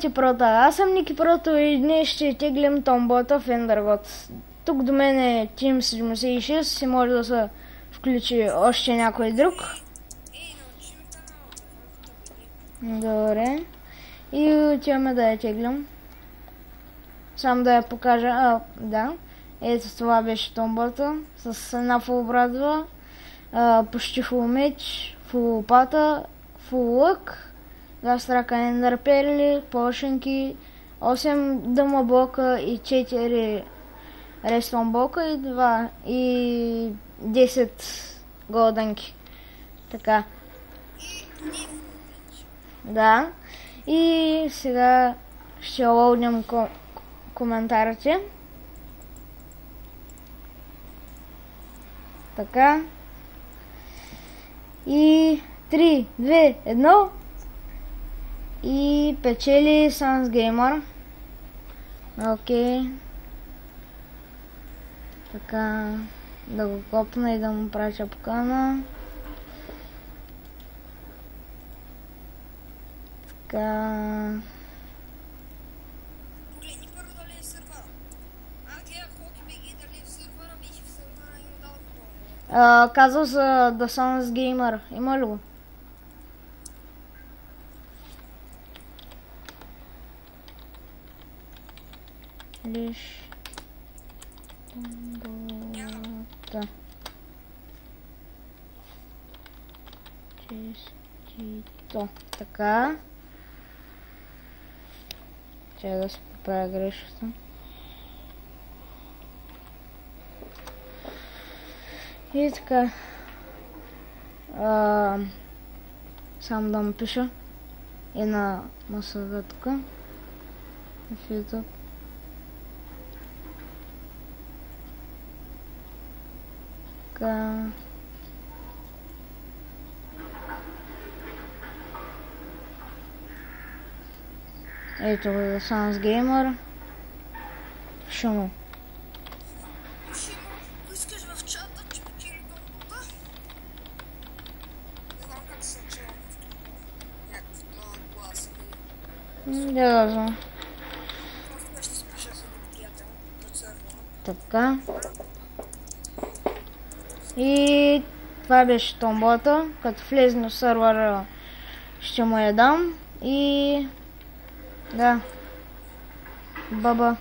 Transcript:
Ники Прота. Аз съм Ники Прото и днес ще теглим томбота в Ендъргот. Тук до мен е Team 76 и може да се включи още някой друг. Добре. И отиваме да я теглим. Само да я покажа. Да. Ето това беше томбота. С една фул брадва. Почти фул меч. Фул лопата. Фул лък. Гастрака ендърперли. Пошенки. 8 дъма блока и 4 рестон блока и 2 и 10 голдънки. Така. Да. И сега ще лоуднем коментарите. Така. И 3, 2, 1. И печели Sans Gamer. Окей. Така. Да го копна и да му прача покана. Така. Погледни първо дали е в сървъра. Аз гледах HockeyBG дали е в сървъра, беше в сървъра и му дал готово. Казва за The Sans Gamer. Има ли го? Лиш. Томбота. Честито. Така. Чакай да се поправя грешката. И така. Само да му пиша. И на масата тук. В YouTube. Така. Ето го за Sans Gamer. Пиша му. Пиши му, ако искаш в чата, че печели томбота. Не знам как се начава в някакъв клас или... Да знам. Просто ще се пиша с един приятел от сървъра. Така. И това беше томбота. Като влезне в сървъра ще му я дам. И да. Баба.